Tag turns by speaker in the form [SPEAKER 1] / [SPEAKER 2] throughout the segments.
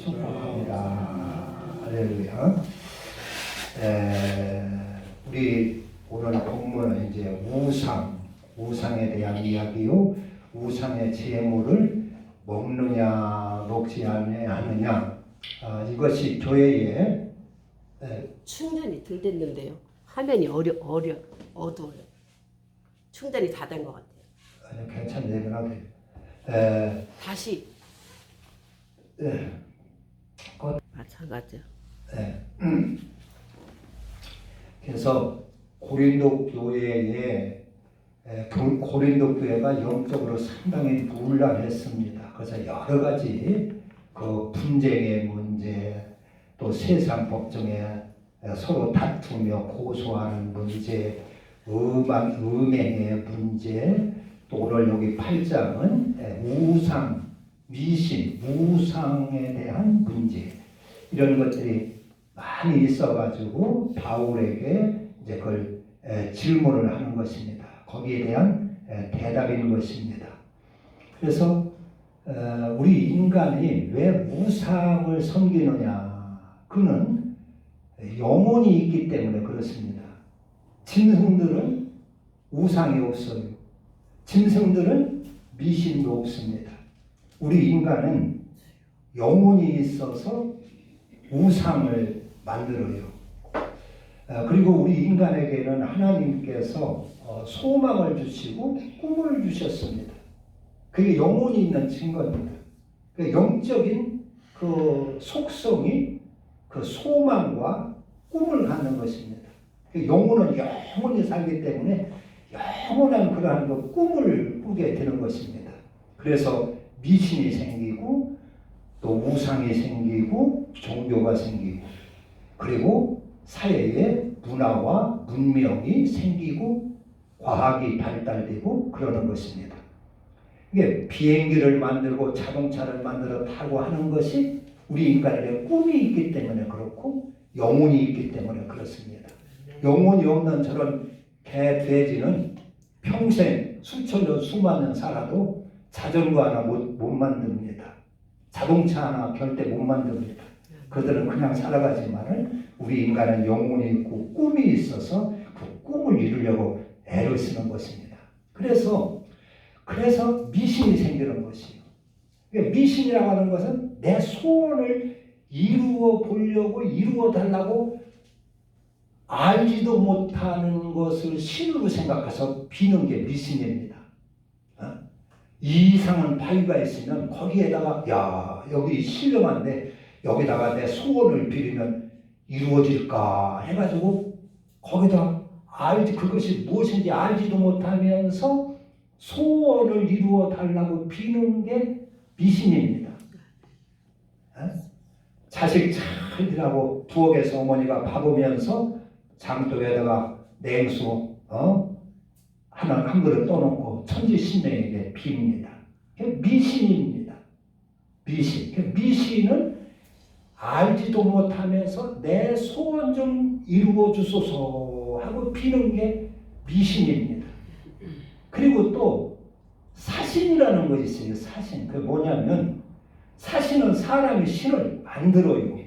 [SPEAKER 1] 축복합니다. 할렐루야. 우리 오늘 본문은 이제 우상에 대한 이야기요. 우상의 제물을 먹느냐 먹지 않느냐. 이것이 교회에
[SPEAKER 2] 충전이 덜 됐는데요. 화면이 어두워요. 충전이 다 된 것 같아요.
[SPEAKER 1] 아니, 괜찮네요.
[SPEAKER 2] 다시 마찬가지요.
[SPEAKER 1] 그래서 고린도 교회가 영적으로 상당히 문란했습니다. 그래서 여러 가지 그 분쟁의 문제, 또 세상 법정에 서로 다투며 고소하는 문제, 음행의 문제, 또 오늘 여기 8장은 우상, 미신, 우상에 대한 문제, 이런 것들이 많이 있어가지고 바울에게 이제 그걸 질문을 하는 것입니다. 거기에 대한 대답인 것입니다. 그래서 우리 인간이 왜 우상을 섬기느냐? 그는 영혼이 있기 때문에 그렇습니다. 짐승들은 우상이 없어요. 짐승들은 미신도 없습니다. 우리 인간은 영혼이 있어서 우상을 만들어요. 그리고 우리 인간에게는 하나님께서 소망을 주시고 꿈을 주셨습니다. 그게 영혼이 있는 증거입니다. 영적인 그 속성이 그 소망과 꿈을 갖는 것입니다. 영혼은 영원히 살기 때문에 영원한 그러한 그 꿈을 꾸게 되는 것입니다. 그래서 미신이 생기고 또 우상이 생기고 종교가 생기고 그리고 사회에 문화와 문명이 생기고 과학이 발달되고 그러는 것입니다. 이게 비행기를 만들고 자동차를 만들어 타고 하는 것이 우리 인간의 꿈이 있기 때문에 그렇고 영혼이 있기 때문에 그렇습니다. 영혼이 없는 저런 개, 돼지는 평생 수천 년, 수만 년 살아도 자전거 하나 못 만듭니다. 자동차 하나 절대 못 만듭니다. 그들은 그냥 살아가지만은 우리 인간은 영혼이 있고 꿈이 있어서 그 꿈을 이루려고 애를 쓰는 것입니다. 그래서 미신이 생기는 것이에요. 미신이라고 하는 것은 내 소원을 이루어 보려고 이루어 달라고 알지도 못하는 것을 신으로 생각해서 비는 게 미신입니다. 이상한 바위가 있으면 거기에다가 여기 신령한데 여기다가 내 소원을 빌리면 이루어질까 해가지고 거기다 그것이 무엇인지 알지도 못하면서 소원을 이루어 달라고 비는 게 미신입니다. 자식 잘 되라고 부엌에서 어머니가 밥으면서 장독에다가 냉수 한 그릇 떠놓고 천지신명에게 빕니다. 미신입니다. 미신은 알지도 못하면서 내 소원 좀 이루어 주소서 하고 비는 게 미신입니다. 그리고 또 사신이라는 것이 있어요. 사신. 그게 뭐냐면 사신은 사람이 신을 만들어요.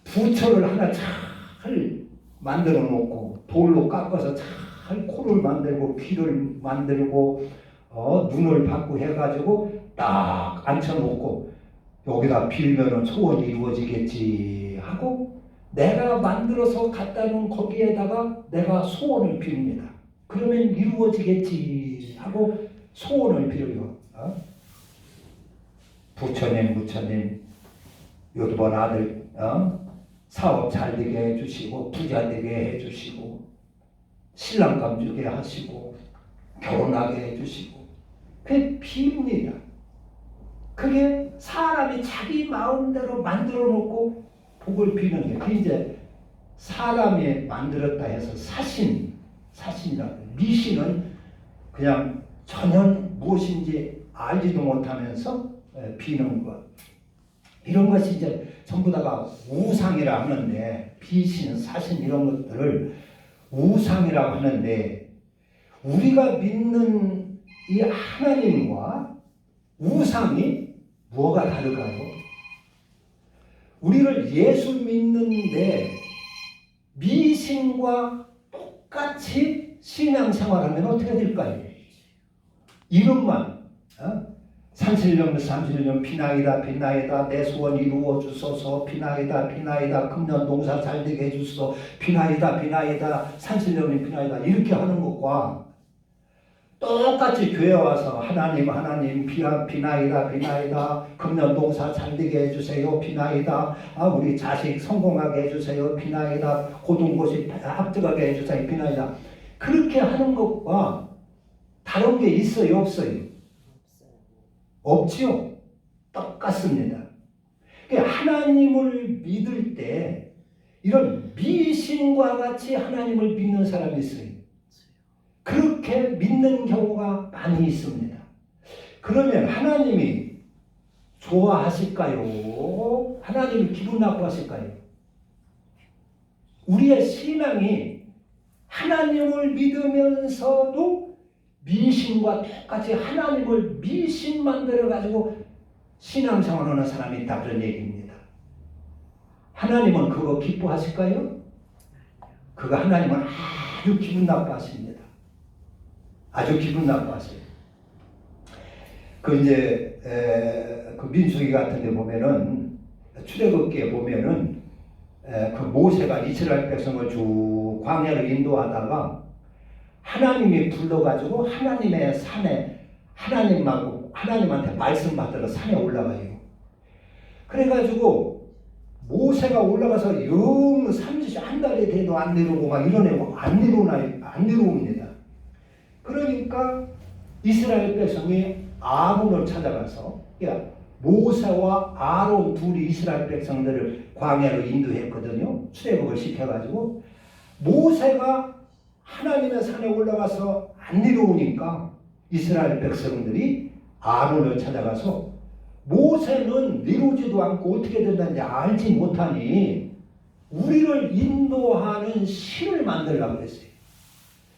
[SPEAKER 1] 부처를 하나 잘 만들어 놓고 돌로 깎아서 잘 코를 만들고 귀를 만들고 눈을 받고 해가지고 딱 앉혀놓고 여기다 빌면은 소원이 이루어지겠지 하고 내가 만들어서 갖다 놓은 거기에다가 내가 소원을 빕니다. 그러면 이루어지겠지 하고 소원을 빌어요. 부처님 요번 아들 사업 잘 되게 해주시고 부자 되게 해주시고 신랑감 주게 하시고 결혼하게 해주시고 그게 빕니다. 그게 사람이 자기 마음대로 만들어 놓고 복을 비는 게 그게 이제 사람이 만들었다 해서 사신이라고. 미신은 그냥 전혀 무엇인지 알지도 못하면서 비는 것. 이런 것이 이제 전부 다가 우상이라 하는데 비신, 사신 이런 것들을 우상이라고 하는데 우리가 믿는 이 하나님과 우상이 뭐가 다를까요? 우리를 예수 믿는데 미신과 똑같이 신앙생활하면 어떻게 될까요? 이것만 산신령 산신령 비나이다 비나이다 내 소원 이루어 주소서 비나이다 비나이다 금년 농사 잘 되게 해주소서 비나이다 비나이다 산신령님 비나이다 이렇게 하는 것과 똑같이 교회 와서 하나님 하나님 비나이다 비나이다 금년 농사 잘 되게 해주세요 비나이다 우리 자식 성공하게 해주세요 비나이다 고등고시 합격하게 해주세요 비나이다 그렇게 하는 것과 다른 게 있어요 없어요? 없지요. 똑같습니다. 하나님을 믿을 때 이런 미신과 같이 하나님을 믿는 사람이 있어요. 그렇게 믿는 경우가 많이 있습니다. 그러면 하나님이 좋아하실까요? 하나님이 기분 나빠하실까요? 우리의 신앙이 하나님을 믿으면서도 미신과 똑같이 하나님을 미신 만들어가지고 신앙생활하는 사람이 있다 그런 얘기입니다. 하나님은 그거 기뻐하실까요? 그거 하나님은 아주 기분 나빠하십니다. 아주 기분 나빠하세요. 그 민수기 같은 데 보면은 출애굽기에 보면은 그 모세가 이스라엘 백성을 쭉 광야를 인도하다가 하나님이 불러가지고 하나님의 산에 하나님한테 말씀 받으러 산에 올라가요. 그래가지고 모세가 올라가서 영 30한 달이 돼도 안 내려오고 막 이러네요. 안 내려옵니다. 그러니까 이스라엘 백성이 아론을 찾아가서 모세와 아론 둘이 이스라엘 백성들을 광야로 인도했거든요. 출애굽을 시켜가지고 모세가 하나님의 산에 올라가서 안 내려오니까 이스라엘 백성들이 아론을 찾아가서 모세는 내려오지도 않고 어떻게 된다는지 알지 못하니 우리를 인도하는 신을 만들라고 그랬어요.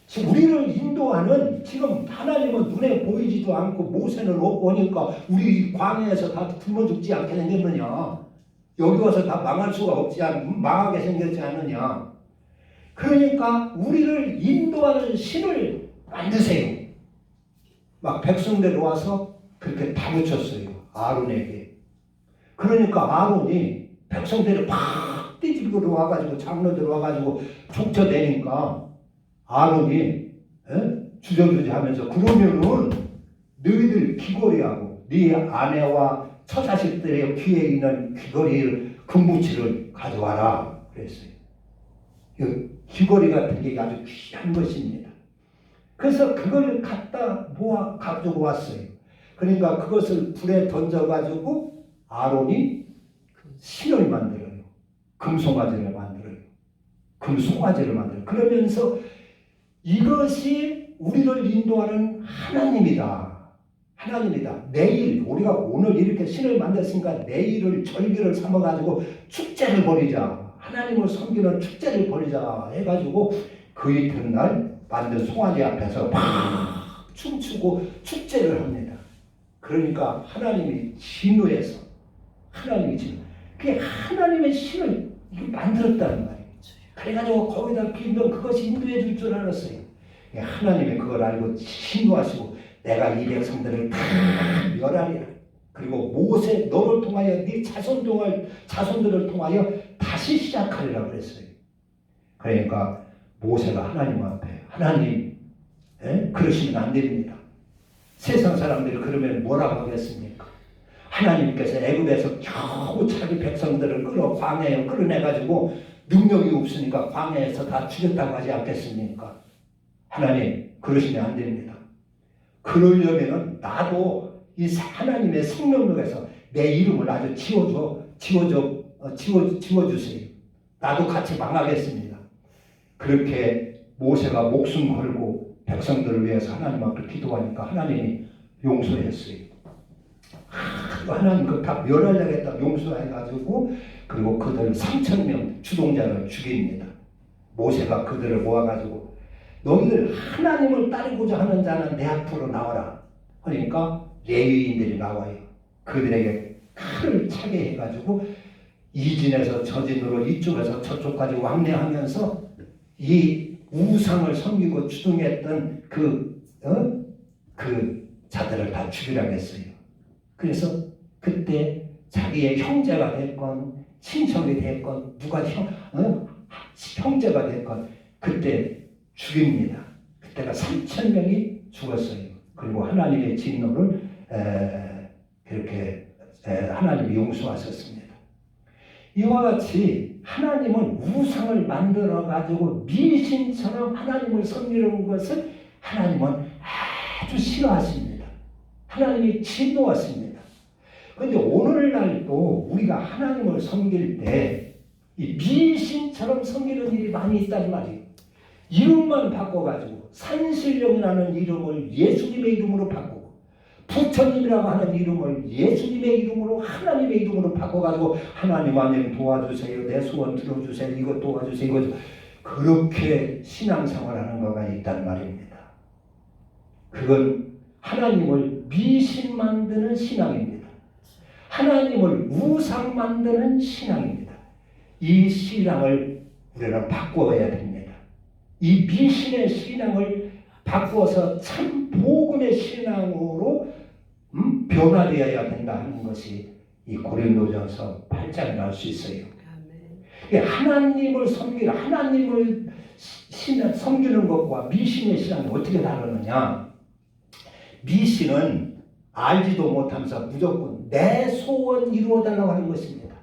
[SPEAKER 1] 지금 우리를 인도하는 지금 하나님은 눈에 보이지도 않고 모세는 없고 하니까 우리 광야에서 다 굶어 죽지 않게 생겼느냐, 여기 와서 다 망할 수가 망하게 생겼지 않느냐. 그러니까 우리를 인도하는 신을 만드세요. 막 백성들 와서 그렇게 다붙였어요. 아론에게. 그러니까 아론이 백성들을 팍 띠집고 와가지고 장로들 와가지고 족쳐대니까 아론이 주저주저하면서 그러면은 너희들 귀걸이하고 네 아내와 처자식들의 귀에 있는 귀걸이를 금붙이를 가져와라 그랬어요. 귀걸이 같은 게 아주 귀한 것입니다. 그래서 그걸 갖다 가지고 왔어요. 그러니까 그것을 불에 던져가지고 아론이 신을 만들어요. 금송아지를 만들어요. 금송아지를 만들어요. 그러면서 이것이 우리를 인도하는 하나님이다. 하나님이다. 내일 우리가 오늘 이렇게 신을 만들었으니까 내일을 절기를 삼아가지고 축제를 벌이자. 하나님을 섬기는 축제를 벌이자 해가지고 그 이튿날 만든 송아지 앞에서 막 춤추고 축제를 합니다. 그러니까 하나님이 진노해서 그게 하나님의 신을 만들었다는 말이에요. 그래가지고 거기다 빌면 그것이 인도해 줄 줄 알았어요. 하나님이 그걸 알고 진노하시고 내가 이 백성들을 다 멸하리라. 그리고 모세 너를 통하여 네 자손들을 통하여 다시 시작하리라 그랬어요. 그러니까 모세가 하나님 앞에 하나님 그러시면 안 됩니다. 세상 사람들이 그러면 뭐라고 하겠습니까? 하나님께서 애굽에서 겨우 자기 백성들을 광야에 끌어내가지고 능력이 없으니까 광야에서 다 죽였다고 하지 않겠습니까? 하나님 그러시면 안 됩니다. 그러려면 나도 이 하나님의 생명력에서 내 이름을 아주 지워주세요. 나도 같이 망하겠습니다. 그렇게 모세가 목숨 걸고 백성들을 위해서 하나님 앞에 기도하니까 하나님이 용서했어요. 하나님 다 멸하려겠다 용서해가지고 그리고 그들 3,000명 주동자를 죽입니다. 모세가 그들을 모아가지고 너희들 하나님을 따르고자 하는 자는 내 앞으로 나와라. 그러니까 레위인들이 나와요. 그들에게 칼을 차게 해가지고 이진에서 저진으로 이쪽에서 저쪽까지 왕래하면서 이 우상을 섬기고 주둥했던 그 자들을 다 죽이라고 했어요. 그래서 그때 자기의 형제가 됐건 친척이 됐건 누가 형제가 됐건 그때 죽입니다. 그때가 3,000명이 죽었어요. 그리고 하나님의 진노를 그렇게 하나님이 용서하셨습니다. 이와 같이 하나님은 우상을 만들어 가지고 미신처럼 하나님을 섬기는 것을 하나님은 아주 싫어하십니다. 하나님이 진노하십니다. 그런데 오늘날도 우리가 하나님을 섬길 때 이 미신처럼 섬기는 일이 많이 있단 말이에요. 이름만 바꿔가지고 산신령이라는 이름을 예수님의 이름으로 바꾸고 부처님이라고 하는 이름을 예수님의 이름으로 하나님의 이름으로 바꿔가지고 하나님 도와주세요. 내 소원 들어주세요. 이것 도와주세요. 이것 그렇게 신앙생활하는 거가 있단 말입니다. 그건 하나님을 미신 만드는 신앙입니다. 하나님을 우상 만드는 신앙입니다. 이 신앙을 우리는 바꿔야 됩니다. 이 미신의 신앙을 바꿔서 참 복음의 신앙으로 변화되어야 된다 하는 것이 이 고린도전서 8장에 나올 수 있어요. 하나님을 하나님을 섬기는 것과 미신의 신앙이 어떻게 다르느냐? 미신은 알지도 못하면서 무조건 내 소원 이루어달라고 하는 것입니다.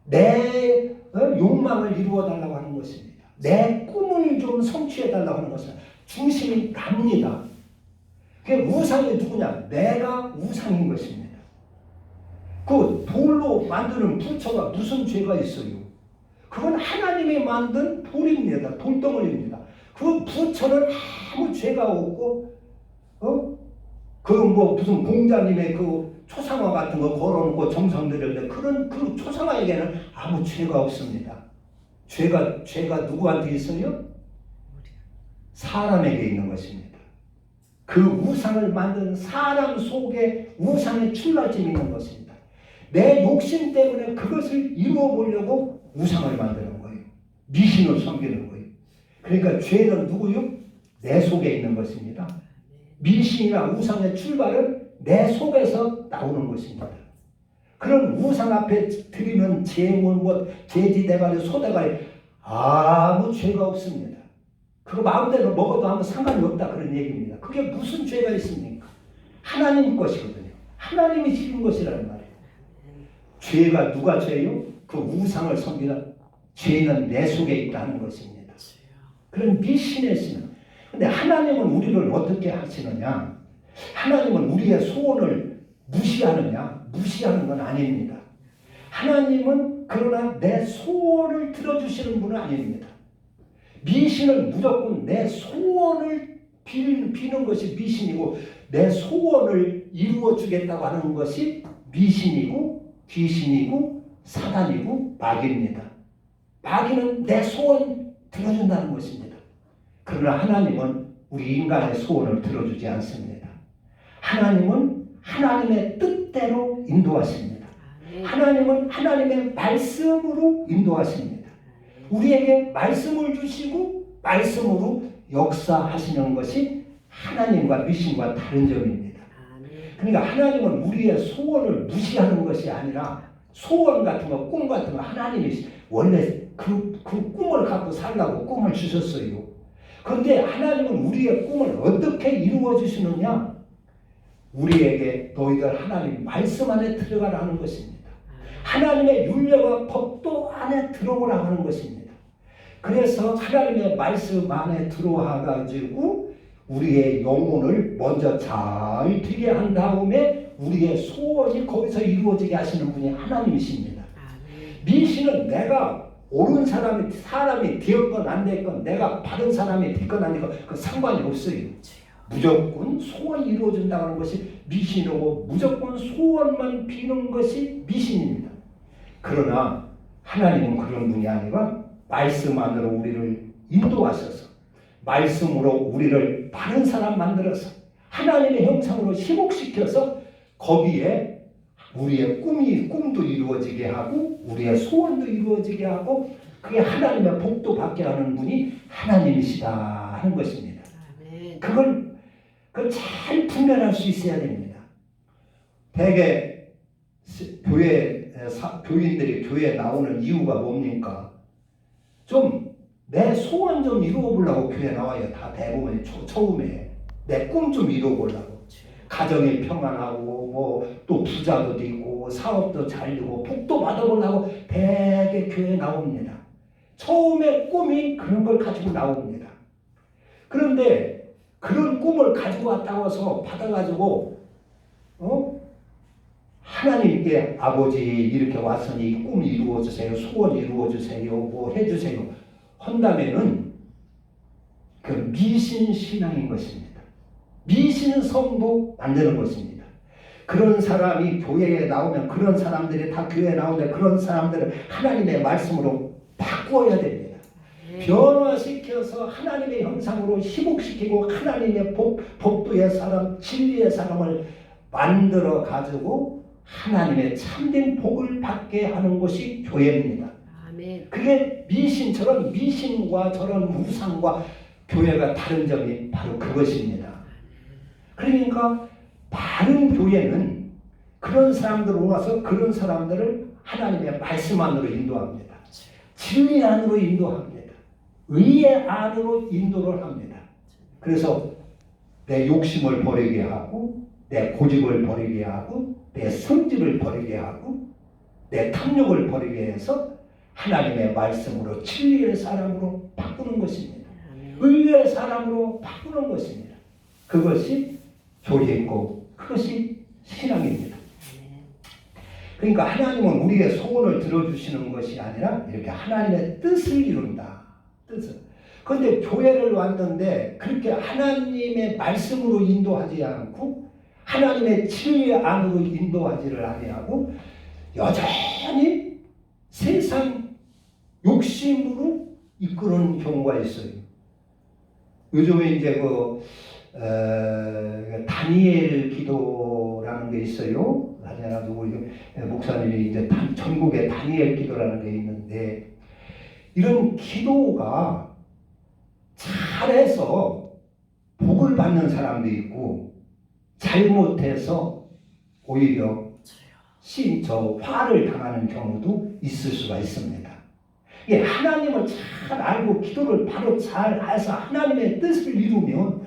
[SPEAKER 1] 내 욕망을 이루어달라고 하는 것입니다. 내 꿈을 좀 성취해달라고 하는 것은 중심이 납니다. 그게 우상이 누구냐? 내가 우상인 것입니다. 그 돌로 만드는 부처가 무슨 죄가 있어요? 그건 하나님이 만든 돌입니다. 돌덩어리입니다. 그 부처는 아무 죄가 없고 무슨 공자님의 초상화 같은 거 걸어놓고 정성 들였는데 그 초상화에게는 아무 죄가 없습니다. 죄가 누구한테 있어요? 사람에게 있는 것입니다. 그 우상을 만든 사람 속에 우상의 출발점이 있는 것입니다. 내 욕심 때문에 그것을 이루어 보려고 우상을 만드는 거예요. 미신을 섬기는 거예요. 그러니까 죄는 누구요? 내 속에 있는 것입니다. 미신이나 우상의 출발은 내 속에서 나오는 것입니다. 그런 우상 앞에 드리는 제물, 돼지대가리, 소대가리 아무 죄가 없습니다. 그거 마음대로 먹어도 아무 상관이 없다 그런 얘기입니다. 그게 무슨 죄가 있습니까? 하나님 것이거든요. 하나님이 지은 것이라는 말이에요. 죄가 누가 죄요? 그 우상을 섬기는 죄는 내 속에 있다는 것입니다. 그런 미신의 신앙. 근데 하나님은 우리를 어떻게 하시느냐? 하나님은 우리의 소원을 무시하느냐? 무시하는 건 아닙니다. 하나님은 그러나 내 소원을 들어주시는 분은 아닙니다. 미신은 무조건 내 소원을 비는 것이 미신이고 내 소원을 이루어 주겠다고 하는 것이 미신이고 귀신이고 사단이고 마귀입니다. 마귀는 내 소원 들어준다는 것입니다. 그러나 하나님은 우리 인간의 소원을 들어주지 않습니다. 하나님은 하나님의 뜻대로 인도하십니다. 하나님은 하나님의 말씀으로 인도하십니다. 우리에게 말씀을 주시고 말씀으로 역사하시는 것이 하나님과 미신과 다른 점입니다. 그러니까 하나님은 우리의 소원을 무시하는 것이 아니라 소원 같은 거, 꿈 같은 거 하나님이 원래 그 꿈을 갖고 살라고 꿈을 주셨어요. 그런데 하나님은 우리의 꿈을 어떻게 이루어 주시느냐? 우리에게 너희들 하나님 말씀 안에 들어가라 하는 것입니다. 하나님의 율례와 법도 안에 들어오라 하는 것입니다. 그래서 하나님의 말씀 안에 들어와 가지고 우리의 영혼을 먼저 잘 되게 한 다음에 우리의 소원이 거기서 이루어지게 하시는 분이 하나님이십니다. 미신은 내가 옳은 사람이 되었건 안 되었건 내가 바른 사람이 되건 안 되건 그 상관이 없어요. 무조건 소원이 이루어진다는 것이 미신이고 무조건 소원만 비는 것이 미신입니다. 그러나 하나님은 그런 분이 아니라 말씀 안으로 우리를 인도하셔서 말씀으로 우리를 바른 사람 만들어서 하나님의 형상으로 희복시켜서 거기에 우리의 꿈도 이루어지게 하고 우리의 소원도 이루어지게 하고 그게 하나님의 복도 받게 하는 분이 하나님이시다 하는 것입니다.
[SPEAKER 2] 아멘.
[SPEAKER 1] 그걸 잘 분별할 수 있어야 됩니다. 대개 교인들이 교회에 나오는 이유가 뭡니까? 좀 내 소원 좀 이루어보려고 교회 나와요. 다 대부분 처음에 내 꿈 좀 이루어보려고. 가정이 평안하고 뭐 또 부자도 되고 사업도 잘 되고 복도 받아보려고 대개 교회에 나옵니다. 처음에 꿈이 그런 걸 가지고 나옵니다. 그런데 그런 꿈을 가지고 왔다고 해서 받아가지고 하나님께 아버지 이렇게 왔으니 꿈 이루어주세요. 소원 이루어주세요. 뭐 해주세요. 한다면은 그 미신신앙인 것입니다. 미신성도 만드는 것입니다. 그런 사람이 교회에 나오면 그런 사람들이 다 교회에 나오는데 그런 사람들을 하나님의 말씀으로 바꾸어야 됩니다. 변화시켜서 하나님의 형상으로 희복시키고 하나님의 복도의 사람, 진리의 사람을 만들어 가지고 하나님의 참된 복을 받게 하는 것이 교회입니다.
[SPEAKER 2] 아멘.
[SPEAKER 1] 그게 미신과 저런 우상과 교회가 다른 점이 바로 그것입니다. 그러니까 바른 교회는 그런 사람들 오면서 그런 사람들을 하나님의 말씀 안으로 인도합니다. 진리 안으로 인도합니다. 의의 안으로 인도를 합니다. 그래서 내 욕심을 버리게 하고 내 고집을 버리게 하고 내 성질을 버리게 하고 내 탐욕을 버리게 해서 하나님의 말씀으로 진리의 사람으로 바꾸는 것입니다. 의의 사람으로 바꾸는 것입니다. 그것이 교회이고 그것이 신앙입니다. 그러니까 하나님은 우리의 소원을 들어주시는 것이 아니라 이렇게 하나님의 뜻을 이룬다. 뜻을. 그런데 교회를 왔는데 그렇게 하나님의 말씀으로 인도하지 않고 하나님의 진리 안으로 인도하지를 아니하고 여전히 세상 욕심으로 이끄는 경우가 있어요. 요즘에 이제 다니엘 기도라는 게 있어요. 누구 목사님이 이제 전국에 다니엘 기도라는 게 있는데 이런 기도가 잘해서 복을 받는 사람도 있고 잘못해서 오히려 화를 당하는 경우도 있을 수가 있습니다. 예, 하나님을 잘 알고 기도를 바로 잘 해서 하나님의 뜻을 이루면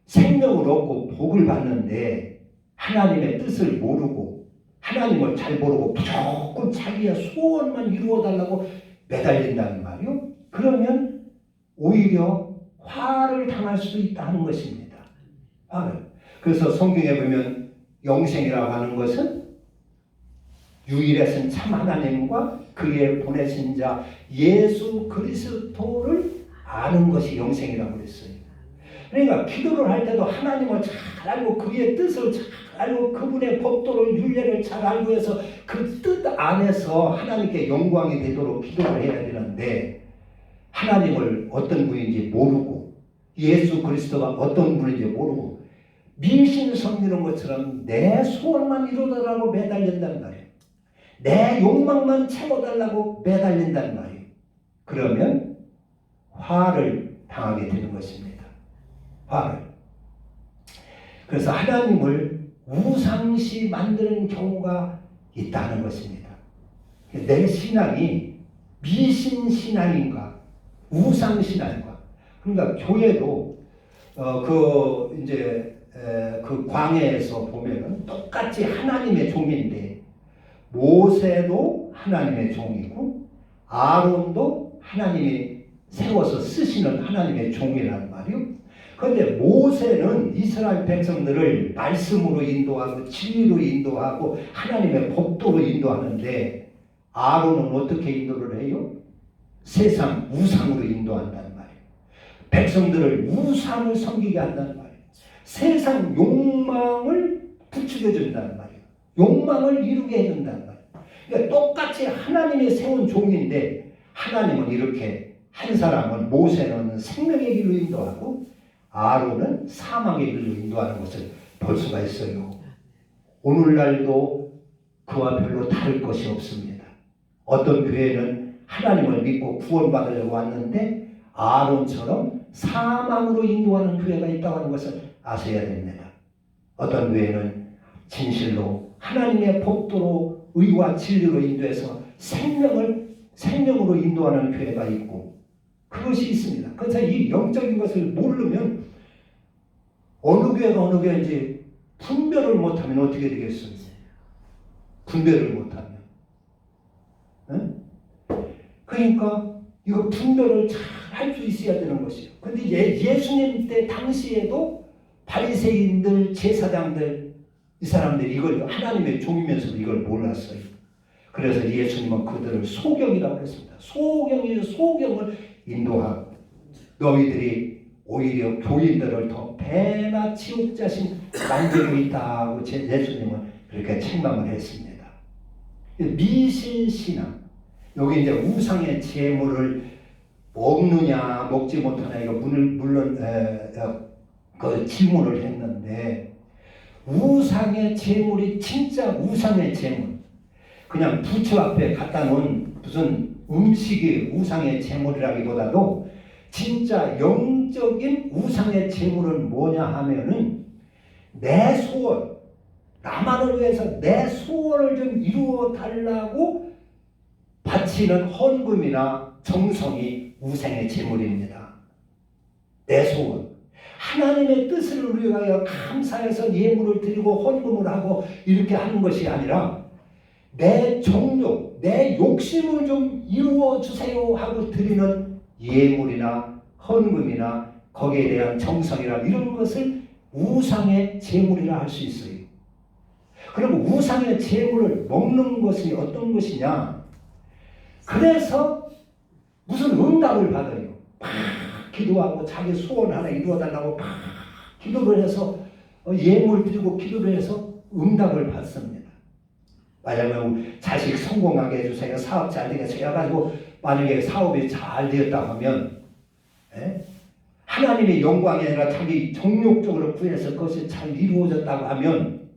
[SPEAKER 1] 생명을 얻고 복을 받는데 하나님의 뜻을 모르고 하나님을 잘 모르고 무조건 자기의 소원만 이루어달라고 매달린다는 말이요. 그러면 오히려 화를 당할 수 있다는 것입니다. 화를. 그래서 성경에 보면 영생이라고 하는 것은 유일하신 참 하나님과 그의 보내신 자 예수 그리스도를 아는 것이 영생이라고 그랬어요. 그러니까 기도를 할 때도 하나님을 잘 알고 그의 뜻을 잘 알고 그분의 법도를 윤례를 잘 알고 해서 그 뜻 안에서 하나님께 영광이 되도록 기도를 해야 되는데 하나님을 어떤 분인지 모르고 예수 그리스도가 어떤 분인지 모르고 미신성 이런 것처럼 내 소원만 이루어달라고 매달린단 말이에요. 내 욕망만 채워달라고 매달린단 말이에요. 그러면 화를 당하게 되는 것입니다. 화를. 그래서 하나님을 우상시 만드는 경우가 있다는 것입니다. 내 신앙이 미신신앙인가 우상신앙인가. 그러니까 교회도 그 광야에서 보면은 똑같이 하나님의 종인데 모세도 하나님의 종이고 아론도 하나님이 세워서 쓰시는 하나님의 종이라는 말이요. 그런데 모세는 이스라엘 백성들을 말씀으로 인도하고 진리로 인도하고 하나님의 법도로 인도하는데 아론은 어떻게 인도를 해요? 세상 우상으로 인도한다는 말이에요. 백성들을 우상을 섬기게 한다는 말이에요. 세상 욕망을 부추겨 준다는 말이에요. 욕망을 이루게 해준다는 말이에요. 그러니까 똑같이 하나님이 세운 종인데 하나님은 이렇게 한 사람은 모세는 생명의 길로 인도하고 아론은 사망의 길로 인도하는 것을 볼 수가 있어요. 오늘날도 그와 별로 다를 것이 없습니다. 어떤 교회는 하나님을 믿고 구원받으려고 왔는데 아론처럼 사망으로 인도하는 교회가 있다고 하는 것을 아셔야 됩니다. 어떤 교회는 진실로 하나님의 법도로 의와 진리로 인도해서 생명으로 인도하는 교회가 있고 그것이 있습니다. 그래서 이 영적인 것을 모르면 어느 교회가 어느 교회인지 분별을 못하면 어떻게 되겠어요? 분별을 못하면. 응? 그러니까 이거 분별을 잘 할 수 있어야 되는 것이에요. 근데 예수님 때 당시에도 바리새인들, 제사장들 이 사람들이 이걸 하나님의 종이면서도 이걸 몰랐어요. 그래서 예수님은 그들을 소경이라고 했습니다. 소경을 인도하고 너희들이 오히려 교인들을 더 배나 치욕자신 만들고 있다고 예수님은 그렇게 책망을 했습니다. 미신신앙 여기 이제 우상의 제물을 먹느냐 먹지 못하냐 이거 물론 그 질문을 했는데 우상의 제물이 진짜 우상의 제물 그냥 부처 앞에 갖다 놓은 무슨 음식이 우상의 제물이라기보다도 진짜 영적인 우상의 제물은 뭐냐 하면은 내 소원 나만을 위해서 내 소원을 좀 이루어 달라고 바치는 헌금이나 정성이 우상의 제물입니다. 내 소원 하나님의 뜻을 위하여 감사해서 예물을 드리고 헌금을 하고 이렇게 하는 것이 아니라 내 정욕, 내 욕심을 좀 이루어 주세요 하고 드리는 예물이나 헌금이나 거기에 대한 정성이나 이런 것을 우상의 제물이라 할 수 있어요. 그럼 우상의 제물을 먹는 것이 어떤 것이냐? 그래서 무슨 응답을 받아요. 막 기도하고 자기 소원 하나 이루어달라고 막 기도를 해서 예물 드리고 기도를 해서 응답을 받습니다. 만약에 자식 성공하게 해주세요. 사업 잘 되게 해가지고 만약에 사업이 잘 되었다고 하면 하나님의 영광이 아니라 자기 정욕적으로 구해서 그것이 잘 이루어졌다고 하면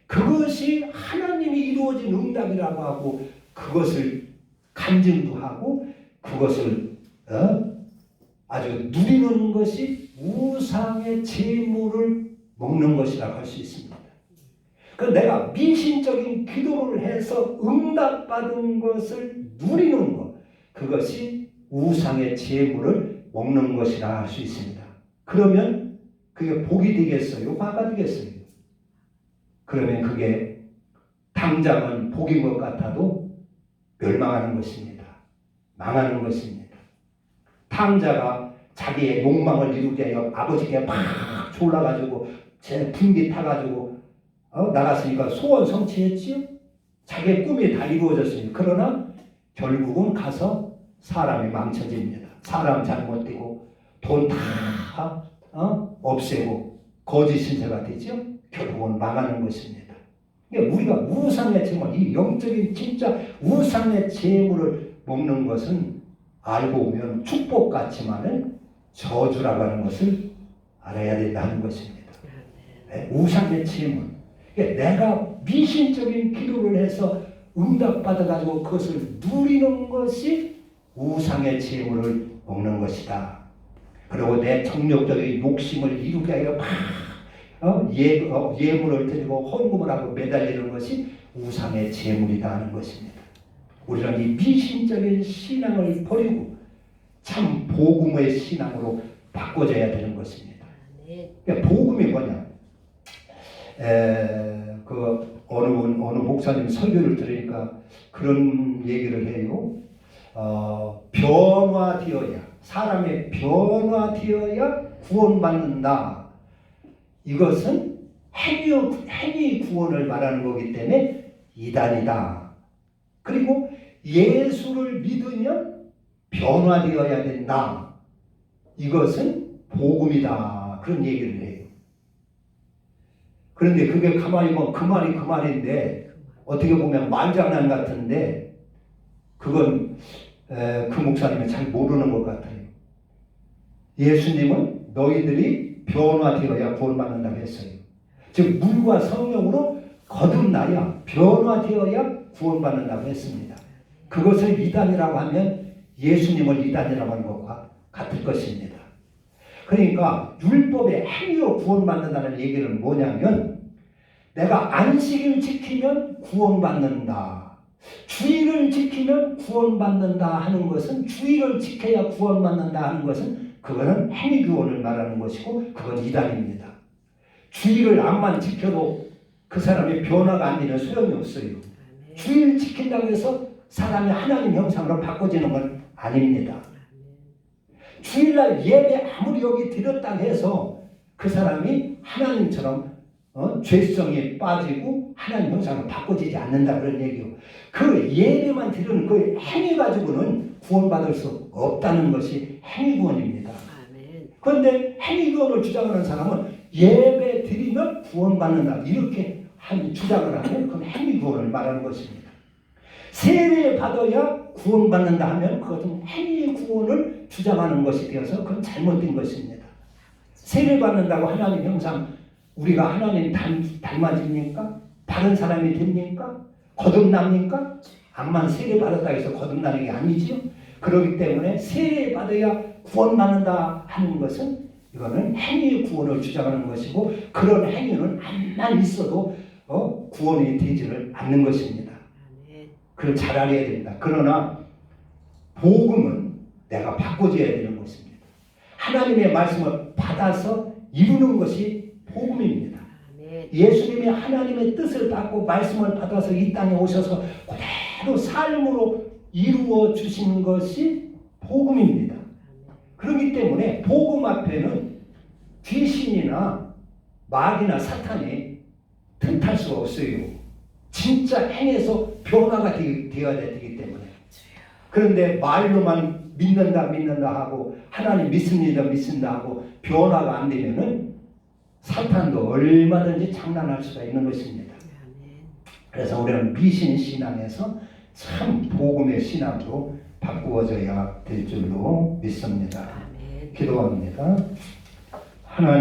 [SPEAKER 1] 그것이 하나님이 이루어진 응답이라고 하고 그것을 간증도 하고 그것을 아주 누리는 것이 우상의 제물을 먹는 것이라고 할 수 있습니다. 그러니까 내가 미신적인 기도를 해서 응답받은 것을 누리는 것 그것이 우상의 제물을 먹는 것이라 할 수 있습니다. 그러면 그게 복이 되겠어요? 화가 되겠어요? 그러면 그게 당장은 복인 것 같아도 멸망하는 것입니다. 망하는 것입니다. 탕자가 자기의 욕망을 이루기 위하여 아버지께 막 졸라가지고 제 분기 타가지고 나갔으니까 소원 성취했지요? 자기의 꿈이 다 이루어졌으니 그러나 결국은 가서 사람이 망쳐집니다. 사람 잘못되고 돈 다 없애고 거짓 신세가 되죠? 결국은 망하는 것입니다. 그러니까 우리가 우상의 제물, 이 영적인 진짜 우상의 제물을 먹는 것은 알고 보면 축복 같지만은 저주라고 하는 것을 알아야 된다는 것입니다. 우상의 제물. 그러니까 내가 미신적인 기도를 해서 응답받아가지고 그것을 누리는 것이 우상의 제물을 먹는 것이다. 그리고 내 정력적인 욕심을 이루게 하여 예물을 드리고 헌금을 하고 매달리는 것이 우상의 제물이다 하는 것입니다. 우리는 이 미신적인 신앙을 버리고 참 복음의 신앙으로 바꿔줘야 되는 것입니다. 그러니까 복음이 뭐냐? 어느 목사님 설교를 들으니까 그런 얘기를 해요. 변화되어야 사람의 변화되어야 구원받는다. 이것은 행위 구원을 말하는 거기 때문에 이단이다. 그리고 예수를 믿으면 변화되어야 된다. 이것은 복음이다. 그런 얘기를 해요. 그런데 그게 가만히 보면 그 말이 그 말인데 어떻게 보면 말장난 같은데 그건 그 목사님이 잘 모르는 것 같아요. 예수님은 너희들이 변화되어야 구원받는다고 했어요. 즉 물과 성령으로 거듭나야 변화되어야 구원받는다고 했습니다. 그것을 이단이라고 하면 예수님을 이단이라고 하는 것과 같을 것입니다. 그러니까 율법의 행위로 구원받는다는 얘기는 뭐냐면 내가 안식일 지키면 구원받는다. 주일을 지키면 구원받는다 하는 것은 주일을 지켜야 구원받는다 하는 것은 그거는 행위 구원을 말하는 것이고 그건 이단입니다. 주일을 암만 지켜도 그 사람의 변화가 안 되면 소용이 없어요. 주일 지킨다고 해서 사람이 하나님 형상으로 바꿔지는 건 아닙니다. 주일날 예배 아무리 여기 드렸다 해서 그 사람이 하나님처럼 죄성에 빠지고 하나님 형상으로 바꿔지지 않는다 그런 얘기요. 그 예배만 드리는 그 행위 가지고는 구원받을 수 없다는 것이 행위 구원입니다. 그런데 행위 구원을 주장하는 사람은 예배 드리면 구원받는다 이렇게 주장을 하면 그건 행위 구원을 말하는 것입니다. 세례 받아야 구원받는다 하면 그것은 행위 구원을 주장하는 것이 되어서 그건 잘못된 것입니다. 세례 받는다고 하나님 형상 우리가 하나님 닮아집니까? 바른 사람이 됩니까? 거듭납니까? 암만 세례 받았다 해서 거듭나는 게 아니지요. 그렇기 때문에 세례 받아야 구원받는다 하는 것은 이거는 행위 구원을 주장하는 것이고 그런 행위는 암만 있어도 구원이 되지를 않는 것입니다. 그걸 잘 알아야 됩니다. 그러나 복음은 내가 바꿔줘야 되는 것입니다. 하나님의 말씀을 받아서 이루는 것이 복음입니다. 예수님이 하나님의 뜻을 받고 말씀을 받아서 이 땅에 오셔서 그대로 삶으로 이루어 주신 것이 복음입니다. 그렇기 때문에 복음 앞에는 귀신이나 마귀나 사탄이 틈탈 수가 없어요. 진짜 행해서 변화가 되어야 되기 때문에. 그런데 말로만 믿는다 하고 하나님 믿습니다 하고 변화가 안 되면은 사탄도 얼마든지 장난할 수가 있는 것입니다. 그래서 우리는 미신 신앙에서 참 복음의 신앙으로 바꾸어져야 될 줄로 믿습니다. 기도합니다. 하나님